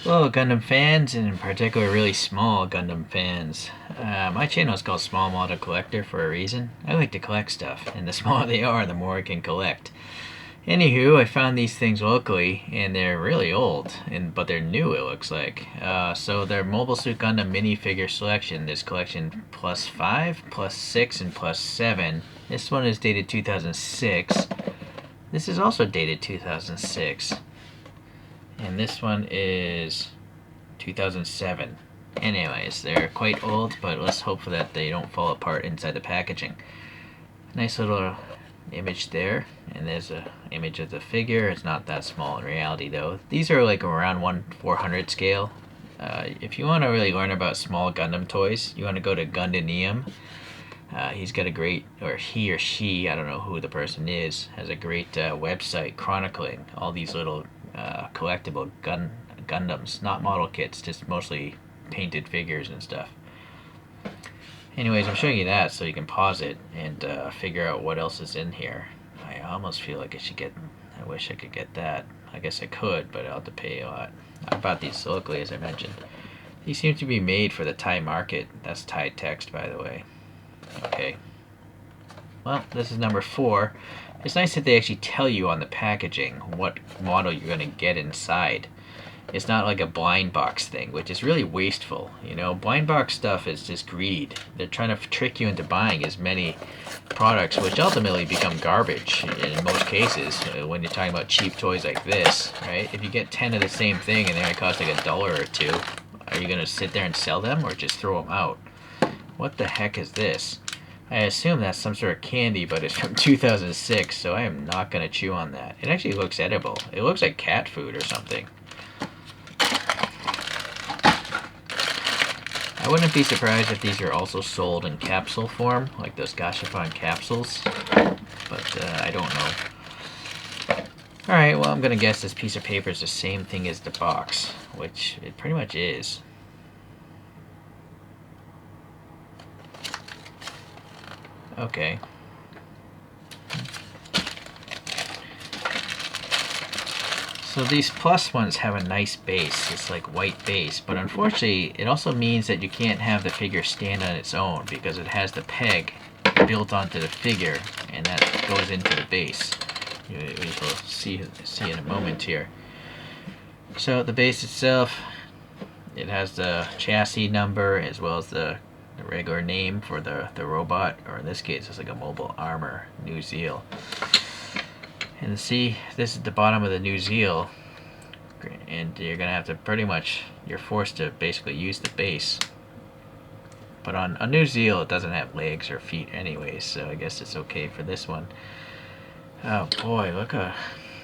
Hello, Gundam fans, and in particular, really small Gundam fans. My channel is called Small Model Collector for a reason. I like to collect stuff, and the smaller they are, the more I can collect. Anywho, I found these things locally, and they're really old, but they're new, it looks like. So they're Mobile Suit Gundam minifigure selection. This collection plus 5, plus 6, and plus 7. This one is dated 2006. This is also dated 2006. And this one is 2007. Anyways, they're quite old, but let's hope that they don't fall apart inside the packaging. Nice little image there, and there's a image of the figure. It's not that small in reality though. These are like around 1/400 scale. If you want to really learn about small Gundam toys, you want to go to Gundanium. He's got a great, or he or she, I don't know who the person is, has a great website chronicling all these little collectible Gundams, not model kits, just mostly painted figures and stuff. Anyways, I'm showing you that so you can pause it and figure out what else is in here. I almost feel like I wish I could get that. I guess I could, but I'll have to pay a lot. I bought these locally, as I mentioned. These seem to be made for the Thai market. That's Thai text, by the way. Okay. Well, this is number 4. It's nice that they actually tell you on the packaging what model you're going to get inside. It's not like a blind box thing, which is really wasteful. You know, blind box stuff is just greed. They're trying to trick you into buying as many products, which ultimately become garbage in most cases when you're talking about cheap toys like this, right? If you get 10 of the same thing and they only cost like $1 or $2, are you going to sit there and sell them or just throw them out? What the heck is this? I assume that's some sort of candy, but it's from 2006, so I am not going to chew on that. It actually looks edible. It looks like cat food or something. I wouldn't be surprised if these are also sold in capsule form, like those Gashapon capsules, but I don't know. Alright, well, I'm going to guess this piece of paper is the same thing as the box, which it pretty much is. Okay. So these plus ones have a nice base. It's like white base, but unfortunately it also means that you can't have the figure stand on its own because it has the peg built onto the figure, and that goes into the base. We will see in a moment here. So the base itself, it has the chassis number as well as the regular name for the robot, or in this case it's like a mobile armor, Neue Ziel. And see, this is the bottom of the Neue Ziel, and you're gonna have to you're forced to basically use the base. But on a Neue Ziel it doesn't have legs or feet anyways, so I guess it's okay for this one. Oh boy,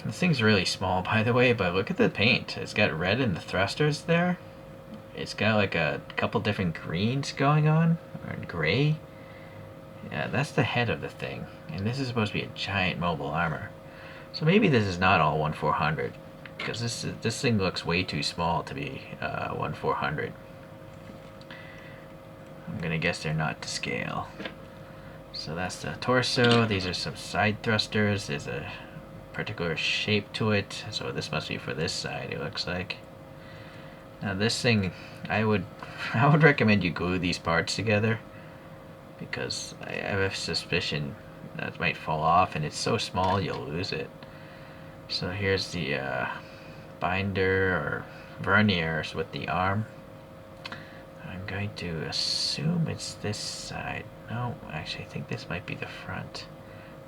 this thing's really small, by the way, but look at the paint. It's got red in the thrusters there. It's got like a couple different greens going on, or gray. Yeah, that's the head of the thing, and this is supposed to be a giant mobile armor. So maybe this is not all 1/400, because this thing looks way too small to be 1/400. I'm gonna guess they're not to scale. So that's the torso. These are some side thrusters. There's a particular shape to it, so this must be for this side, it looks like. Now this thing, I would recommend you glue these parts together, because I have a suspicion that it might fall off, and it's so small you'll lose it. So here's the binder or verniers with the arm. I'm going to assume it's this side. No, actually I think this might be the front.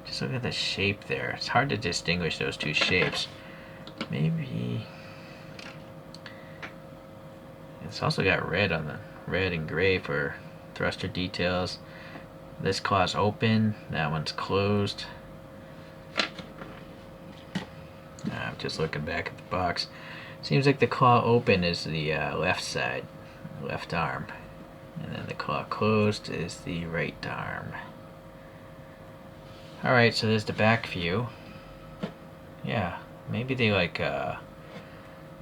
Just look at the shape there. It's hard to distinguish those two shapes. Maybe it's also got red and gray for thruster details. This claw's open, that one's closed. I'm just looking back at the box. Seems like the claw open is the left side, left arm, and then the claw closed is the right arm. Alright, so there's the back view. Yeah, maybe they like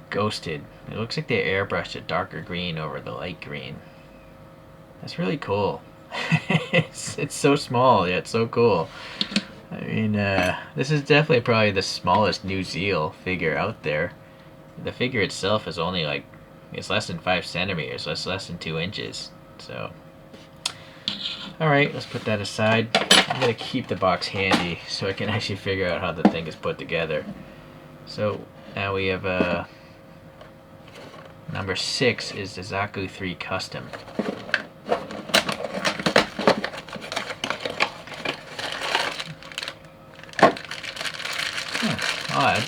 ghosted. It looks like they airbrushed a darker green over the light green. That's really cool. it's so small, yet so cool. I mean, this is definitely probably the smallest Neue Ziel figure out there. The figure itself is only like It's less than 5 centimeters, so it's less than 2 inches. So, alright, let's put that aside. I'm going to keep the box handy so I can actually figure out how the thing is put together. So, now we have number 6 is the Zaku3 Custom. Odd.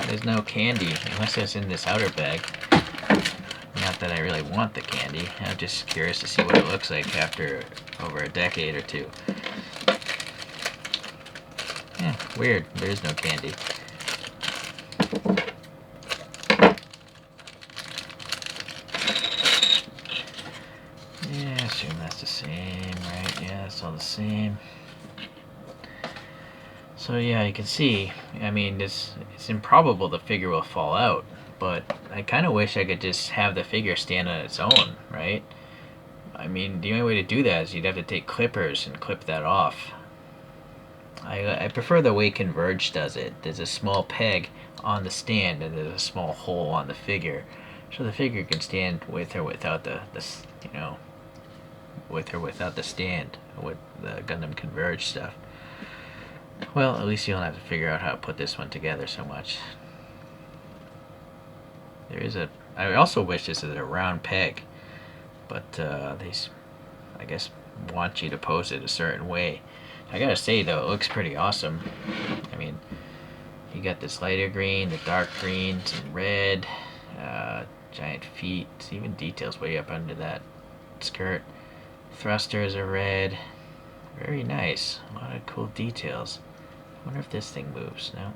There's no candy, unless it's in this outer bag. Not that I really want the candy. I'm just curious to see what it looks like after over a decade or two. Yeah, weird. There is no candy. Yeah, I assume that's the same, right? Yeah, it's all the same. So yeah, you can see, I mean, it's improbable the figure will fall out, but I kind of wish I could just have the figure stand on its own, right? I mean, the only way to do that is you'd have to take clippers and clip that off. I prefer the way Converge does it. There's a small peg on the stand and there's a small hole on the figure, so the figure can stand with or without the with or without the stand with the Gundam Converge stuff. Well, at least you don't have to figure out how to put this one together so much. I also wish this is a round peg, but they, I guess, want you to pose it a certain way. I gotta say though, it looks pretty awesome. I mean, you got this lighter green, the dark green, some red, giant feet, even details way up under that skirt. Thrusters are red. Very nice. A lot of cool details. I wonder if this thing moves. No.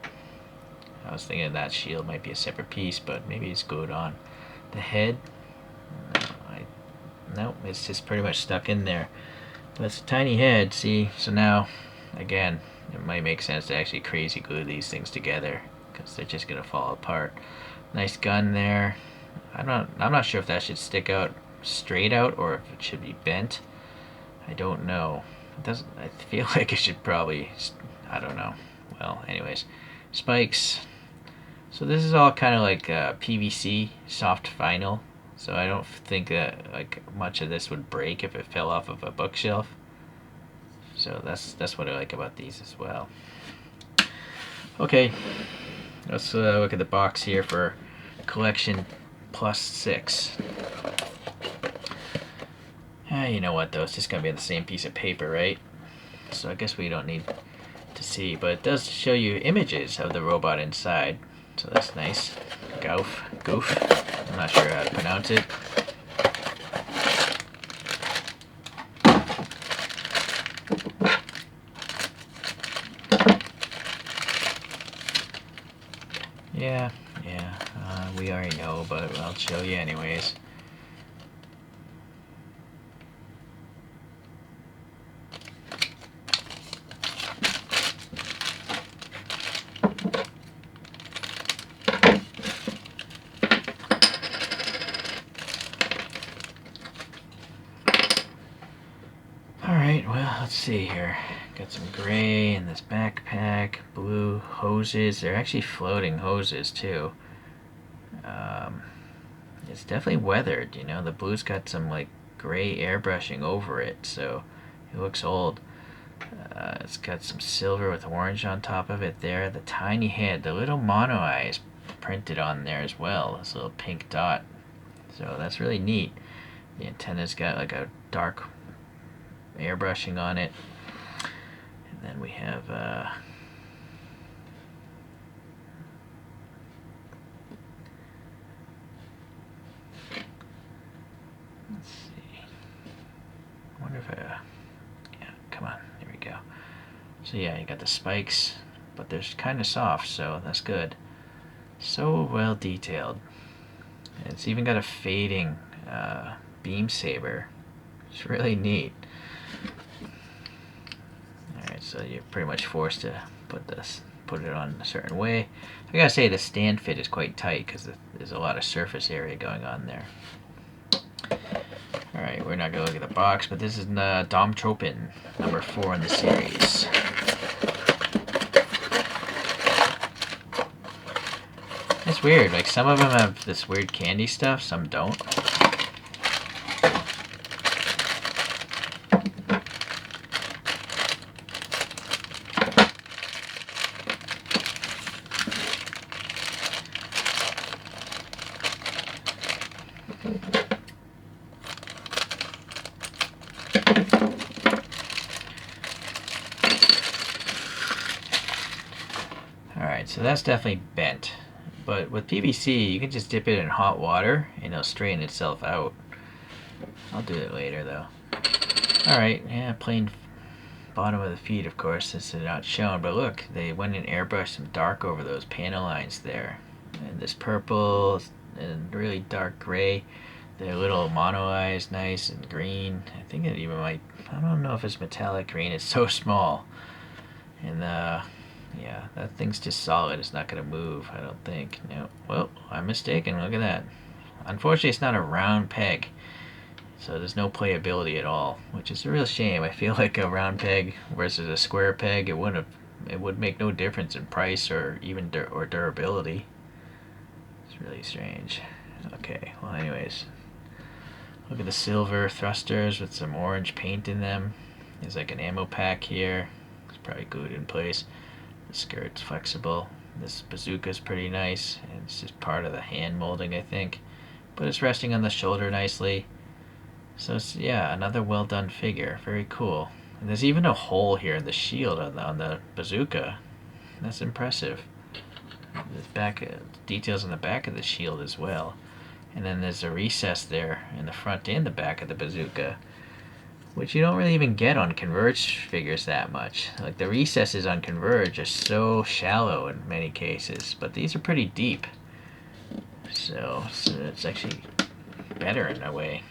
I was thinking that shield might be a separate piece, but maybe it's glued on. The head, no, it's just pretty much stuck in there. But it's a tiny head, see? So now, again, it might make sense to actually crazy glue these things together, because they're just gonna fall apart. Nice gun there. I'm not sure if that should stick out straight out or if it should be bent. I don't know. It doesn't. I feel like it should probably. I don't know. Well, anyways, spikes. So this is all kind of like PVC soft vinyl. So I don't think that like much of this would break if it fell off of a bookshelf. So that's what I like about these as well. Okay, let's look at the box here for collection plus 6. You know what though, it's just gonna be on the same piece of paper, right? So I guess we don't need to see, but it does show you images of the robot inside, so that's nice. Gouf. I'm not sure how to pronounce it. Yeah, we already know, but I'll show you anyways. Alright, well, let's see here. Got some gray in this backpack, blue hoses. They're actually floating hoses, too. It's definitely weathered, you know. The blue's got some, like, gray airbrushing over it, so it looks old. It's got some silver with orange on top of it there. The tiny head, the little mono eye is printed on there as well. This little pink dot. So that's really neat. The antenna's got, like, a dark airbrushing on it. And then we have let's see. I wonder if yeah, come on, there we go. So yeah, you got the spikes, but they're kind of soft, so that's good. So well detailed. It's even got a fading beam saber. It's really neat. Alright, so you're pretty much forced to put it on a certain way. I gotta say the stand fit is quite tight because there's a lot of surface area going on there. Alright, we're not gonna look at the box, but this is Tropen, number 4 in the series. It's weird. Like, some of them have this weird candy stuff, some don't. Alright, so that's definitely bent. But with PVC, you can just dip it in hot water and it'll straighten itself out. I'll do it later though. Alright, yeah, plain bottom of the feet, of course, since they're not shown. But look, they went and airbrushed some dark over those panel lines there. And this purple and really dark gray. Their little mono eyes, nice and green. I think it even might, I don't know if it's metallic green. It's so small. And yeah, that thing's just solid. It's not going to move, I don't think. No. Well, I'm mistaken. Look at that. Unfortunately, it's not a round peg. So there's no playability at all, which is a real shame. I feel like a round peg versus a square peg, it would make no difference in price or even durability. It's really strange. Okay, well anyways. Look at the silver thrusters with some orange paint in them. There's like an ammo pack here. It's probably glued in place. The skirt's flexible. This bazooka's pretty nice. And it's just part of the hand molding, I think. But it's resting on the shoulder nicely. So it's, yeah, another well done figure. Very cool. And there's even a hole here in the shield on the bazooka. That's impressive. There's details on the back of the shield as well. And then there's a recess there in the front and the back of the bazooka, which you don't really even get on Converge figures that much. Like, the recesses on Converge are so shallow in many cases, but these are pretty deep. So it's actually better in a way.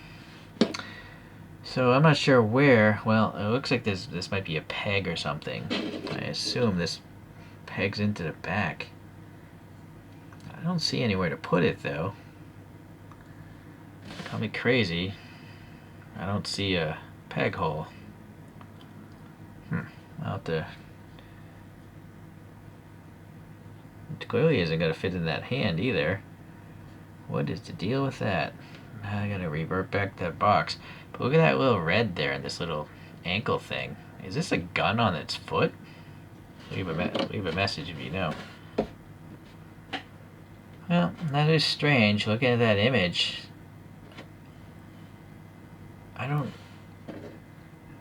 So I'm not sure where. Well, it looks like this might be a peg or something. I assume this pegs into the back. I don't see anywhere to put it though. Call me crazy. I don't see a peg hole. I'll have to. It clearly isn't going to fit in that hand either. What is the deal with that? I gotta revert back to that box. But look at that little red there and this little ankle thing. Is this a gun on its foot? Leave a message if you know. Well, that is strange. Looking at that image, I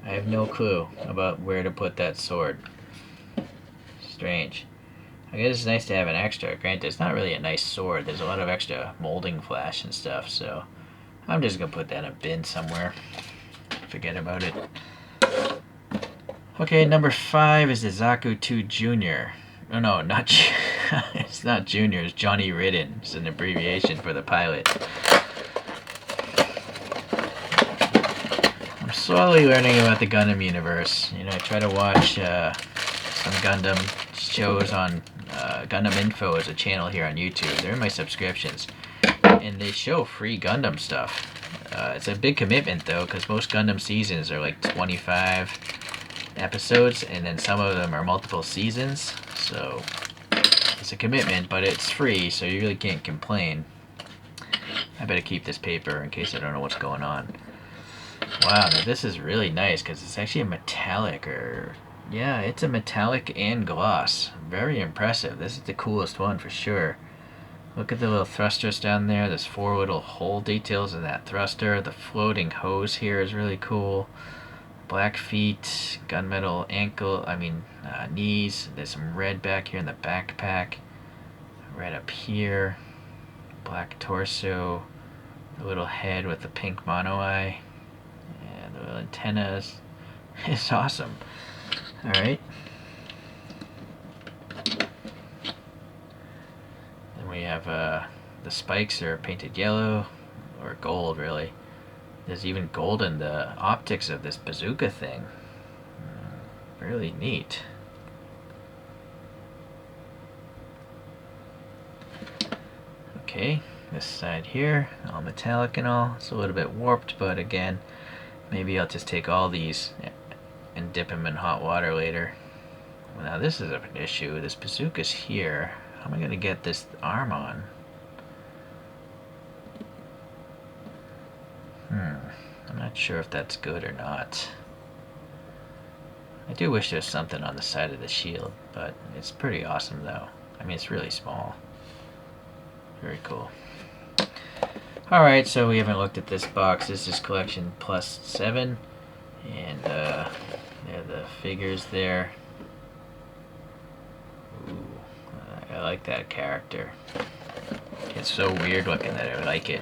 have no clue about where to put that sword. Strange. I guess it's nice to have an extra. Granted, it's not really a nice sword. There's a lot of extra molding flash and stuff, so I'm just gonna put that in a bin somewhere. Forget about it. Okay, number 5 is the Zaku2 Junior. No, not it's not Junior. It's Johnny Ridden. It's an abbreviation for the pilot. I'm slowly learning about the Gundam universe. You know, I try to watch some Gundam shows on Gundam Info as a channel here on YouTube. They're in my subscriptions, and they show free Gundam stuff. It's a big commitment though, because most Gundam seasons are like 25 episodes, and then some of them are multiple seasons. So it's a commitment, but it's free, so you really can't complain. I better keep this paper in case I don't know what's going on. Wow, now this is really nice because it's actually a metallic, yeah, it's a metallic and gloss. Very impressive. This is the coolest one for sure. Look at the little thrusters down there. There's 4 little hole details in that thruster. The floating hose here is really cool. Black feet, gunmetal knees. There's some red back here in the backpack. Red up here. Black torso. The little head with the pink mono eye. And the little antennas. It's awesome. Alright. Then we have the spikes are painted yellow, or gold really. There's even gold in the optics of this bazooka thing. Really neat. Okay, this side here, all metallic and all. It's a little bit warped, but again, maybe I'll just take all these and dip them in hot water later. Well, now this is an issue. This bazooka's here. How am I going to get this arm on? Not sure if that's good or not. I do wish there was something on the side of the shield, but it's pretty awesome though. I mean, it's really small. Very cool. Alright, so we haven't looked at this box. This is collection plus 7. And there are the figures there. Ooh, I like that character. It's so weird looking that I like it.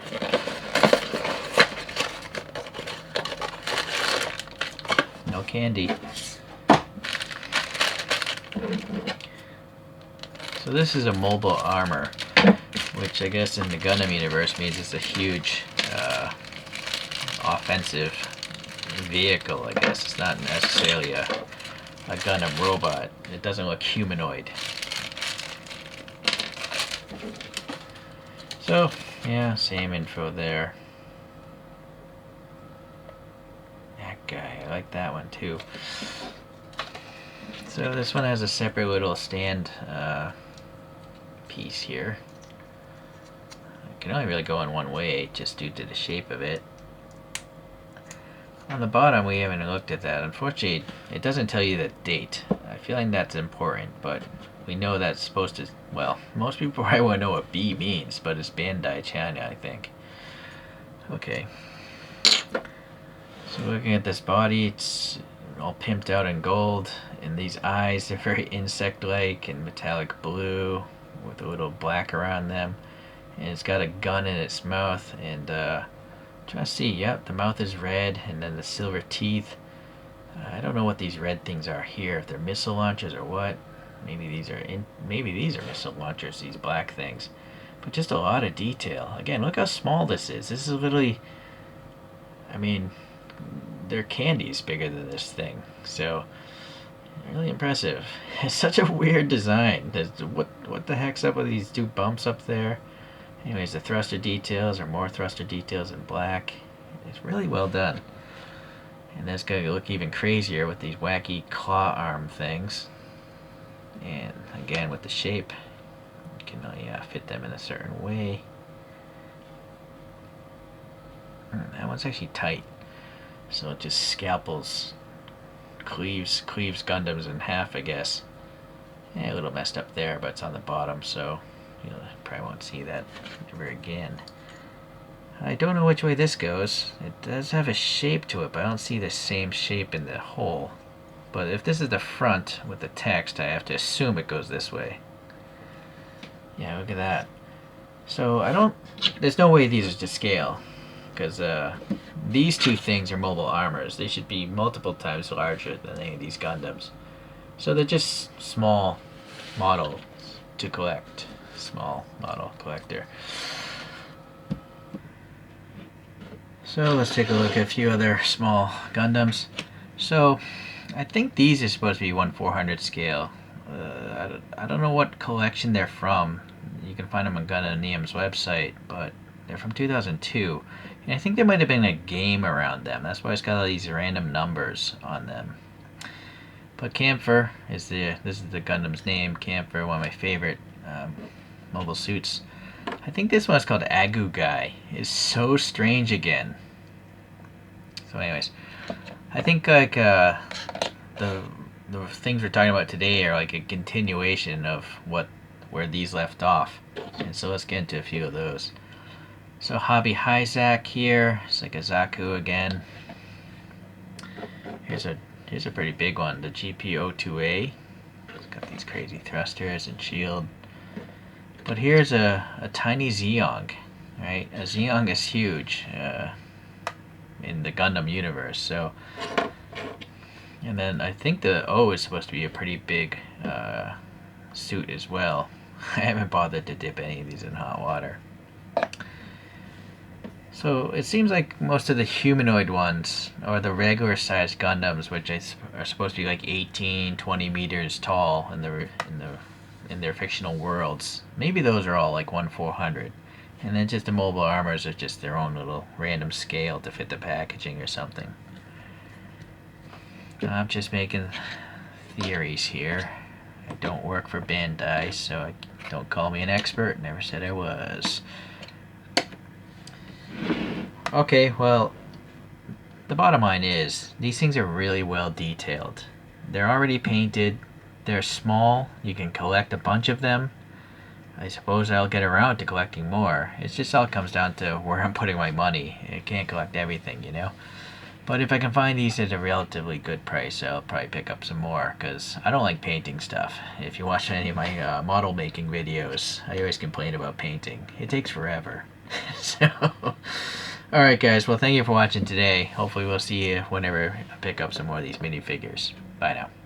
No candy. So this is a mobile armor, which I guess in the Gundam universe means it's a huge offensive vehicle, I guess. It's not necessarily a Gundam robot. It doesn't look humanoid. So, yeah, same info there. That guy, I like that one too. So this one has a separate little stand piece here. It can only really go in one way just due to the shape of it. On the bottom we haven't looked at that. Unfortunately, it doesn't tell you the date. I feel like that's important, but we know that's supposed to, well, most people probably want to know what B means, but it's Bandai China, I think. Okay. So looking at this body, it's all pimped out in gold, and these eyes, they're very insect-like and metallic blue with a little black around them. And it's got a gun in its mouth, and trying to see, yep, the mouth is red, and then the silver teeth. I don't know what these red things are here, if they're missile launchers or what. Maybe these are missile launchers, these black things. But just a lot of detail. Again, look how small this is. This is literally, I mean, their candy's bigger than this thing. So, really impressive. It's such a weird design. What the heck's up with these two bumps up there? Anyways, the thruster details are more thruster details in black. It's really well done. And that's going to look even crazier with these wacky claw arm things. And again, with the shape, you can fit them in a certain way. That one's actually tight. So it just scalpels, cleaves Gundams in half, I guess. Yeah, a little messed up there, but it's on the bottom, so you probably won't see that ever again. I don't know which way this goes. It does have a shape to it, but I don't see the same shape in the hole. But if this is the front with the text, I have to assume it goes this way. Yeah, look at that. So there's no way these are to scale, because these two things are mobile armors. They should be multiple times larger than any of these Gundams. So they're just small models to collect. Small model collector. So let's take a look at a few other small Gundams. So I think these are supposed to be 1/400 scale. I don't know what collection they're from. You can find them on Gundam Neum's website, but they're from 2002. And I think there might have been a game around them. That's why it's got all these random numbers on them. But Camphor this is the Gundam's name. Camphor, one of my favorite mobile suits. I think this one's called Agu Guy. It's so strange again. So anyways, I think like the things we're talking about today are like a continuation of where these left off. And so let's get into a few of those. So Hobby Zaku here. It's like a Zaku again. Here's a pretty big one, the GP02A. It's got these crazy thrusters and shield. But here's a tiny Zeong, right? A Zeong is huge in the Gundam universe. So, and then I think the O is supposed to be a pretty big suit as well. I haven't bothered to dip any of these in hot water. So it seems like most of the humanoid ones, or the regular sized Gundams, which are supposed to be like 18, 20 meters tall in their fictional worlds, maybe those are all like 1/400. And then just the mobile armors are just their own little random scale to fit the packaging or something. I'm just making theories here. I don't work for Bandai, so don't call me an expert. Never said I was. Okay, well, the bottom line is, these things are really well detailed. They're already painted, they're small, you can collect a bunch of them. I suppose I'll get around to collecting more. It's just all comes down to where I'm putting my money. I can't collect everything, you know? But if I can find these at a relatively good price, I'll probably pick up some more, because I don't like painting stuff. If you watch any of my model making videos, I always complain about painting. It takes forever. So, alright guys, well thank you for watching today. Hopefully we'll see you whenever I pick up some more of these minifigures. Bye now.